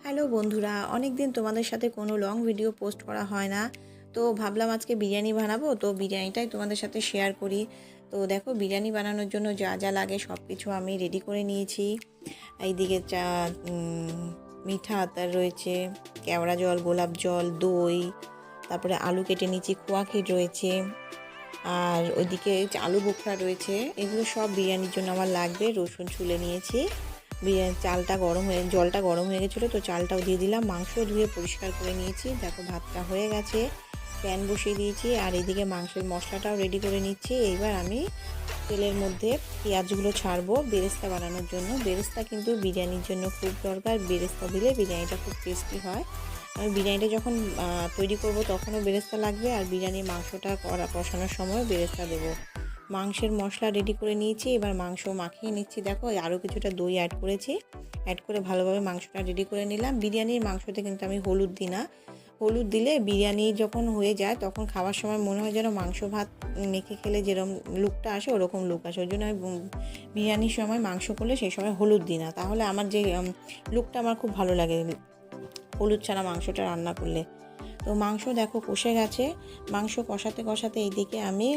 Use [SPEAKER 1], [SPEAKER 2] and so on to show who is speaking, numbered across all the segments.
[SPEAKER 1] Hello বন্ধুরা, অনেক দিন তোমাদের সাথে কোনো লং ভিডিও পোস্ট করা হয় না। তো ভাবলাম আজকে বিরিয়ানি বানাবো, তো বিরিয়ানিটাই তোমাদের সাথে শেয়ার করি। তো দেখো, বিরিয়ানি বানানোর জন্য যা যা লাগে সব কিছু আমি রেডি করে নিয়েছি। এইদিকে মিঠা আতর রয়েছে, কেওড়া জল, গোলাপ জল, দই, তারপরে আলু কেটে নিয়েছি, খোয়া ক্ষীর রয়েছে, আর ওইদিকে আলু বোখরা রয়েছে। এগুলো সব বিরিয়ানির জন্য আমার লাগবে। রসুন ছুলে নিয়েছি। জলটা গরম হয়ে গেছিলো, তো চালটাও দিয়ে দিলাম। মাংস ধুয়ে পরিষ্কার করে নিয়েছি। দেখো, ভাতটা হয়ে গেছে, প্যান বসিয়ে দিয়েছি। আর এদিকে মাংসের মশলাটাও রেডি করে নিচ্ছি। এইবার আমি তেলের মধ্যে পেঁয়াজগুলো ছাড়বো বেরেস্তা বানানোর জন্য। বেরেস্তা কিন্তু বিরিয়ানির জন্য খুব দরকার। বেরেস্তা দিলে বিরিয়ানিটা খুব টেস্টি হয়। আমি বিরিয়ানিটা যখন তৈরি করব তখনও বেরেস্তা লাগবে, আর বিরিয়ানির মাংসটা কষানোর সময় বেরেস্তা দেবো। মাংসের মশলা রেডি করে নিয়েছি, এবার মাংস মাখিয়ে নিচ্ছি। দেখো, আরও কিছুটা দই অ্যাড করেছি। অ্যাড করে ভালোভাবে মাংসটা রেডি করে নিলাম। বিরিয়ানির মাংসতে কিন্তু আমি হলুদ দিই না। হলুদ দিলে বিরিয়ানি যখন হয়ে যায় তখন খাওয়ার সময় মনে হয় যেন মাংস ভাত মেখে খেলে যেরকম লুকটা আসে ওরকম লুক আসে। ওই জন্য আমি বিরিয়ানির সময় মাংস করলে সেই সময় হলুদ দিই না, তাহলে আমার যে লুকটা আমার খুব ভালো লাগে হলুদ ছাড়া মাংসটা রান্না করলে। তো মাংস দেখো কষে গেছে। মাংস কষাতে কষাতে এইদিকে আমি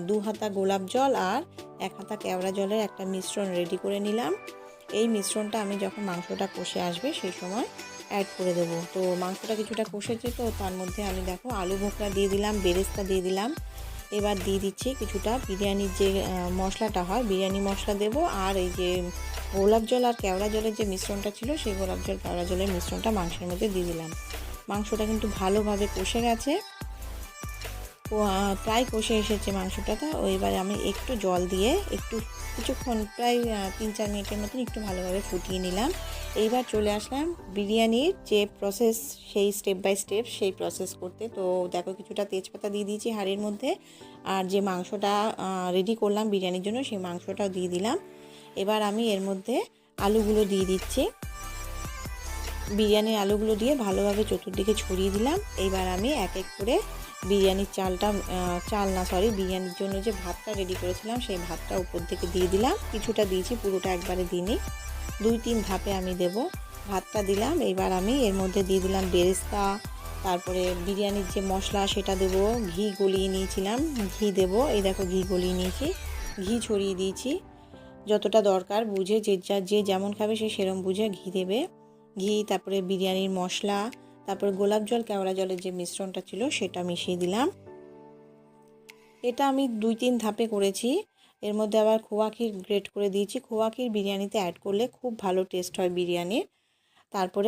[SPEAKER 1] 2 হাতা গোলাপ জল আর 1 হাতা কেওড়া জলের একটা মিশ্রণ রেডি করে নিলাম। এই মিশ্রণটা আমি যখন মাংসটা কষে আসবে সেই সময় অ্যাড করে দেবো। তো মাংসটা কিছুটা কষেছে, তো তার মধ্যে আমি দেখো আলু বোখরা দিয়ে দিলাম, বেরেস্তা দিয়ে দিলাম। এবার দিয়ে দিচ্ছি কিছুটা বিরিয়ানির যে মশলাটা হয়, বিরিয়ানি মশলা দেব। আর এই যে গোলাপ জল আর কেওড়া জলের যে মিশ্রণটা ছিল, সেই গোলাপ জল কেওড়া জলের মিশ্রণটা মাংসের মধ্যে দিয়ে দিলাম। মাংসটা কিন্তু ভালোভাবে কষে গেছে, প্রায় কষে এসেছে মাংসটা। তো এবার আমি একটু জল দিয়ে কিছুক্ষণ প্রায় 3-4 মিনিটের মতন একটু ভালোভাবে ফুটিয়ে নিলাম। এইবার চলে আসলাম বিরিয়ানির যে প্রসেস, সেই স্টেপ বাই স্টেপ সেই প্রসেস করতে। তো দেখো, কিছুটা তেজপাতা দিয়ে দিয়েছি হাঁড়ির মধ্যে, আর যে মাংসটা রেডি করলাম বিরিয়ানির জন্য সেই মাংসটাও দিয়ে দিলাম। এবার আমি এর মধ্যে আলুগুলো দিয়ে দিচ্ছি। বিরিয়ানির আলুগুলো দিয়ে ভালোভাবে চতুর্দিকে ছড়িয়ে দিলাম। এইবার আমি এক এক করে বিরিয়ানির বিরিয়ানির জন্য যে ভাতটা রেডি করেছিলাম সেই ভাতটা উপর থেকে দিয়ে দিলাম। কিছুটা দিয়েছি, পুরোটা একবারে দিইনি, 2-3 ধাপে আমি দেব। ভাতটা দিলাম। এইবার আমি এর মধ্যে দিয়ে দিলাম বেরেস্তা, তারপরে বিরিয়ানির যে মশলা সেটা দেব। ঘি গলিয়ে নিয়েছিলাম, ঘি দেব। এই দেখো, ঘি গলিয়ে নিয়েছি, ঘি ছড়িয়ে দিয়েছি। যতটা দরকার বুঝে, যে যেমন খাবে সে সেরম বুঝে ঘি দেবে। ঘি, তারপরে বিরিয়ানির মশলা, তারপরে গোলাপ জল কেওড়া জলের যে মিশ্রণটা ছিল সেটা মিশিয়ে দিলাম। এটা আমি 2-3 ধাপে করেছি। এর মধ্যে আবার খোয়া ক্ষীর গ্রেট করে দিয়েছি। খোয়া ক্ষীর বিরিয়ানিতে অ্যাড করলে খুব ভালো টেস্ট হয় বিরিয়ানির। তারপরে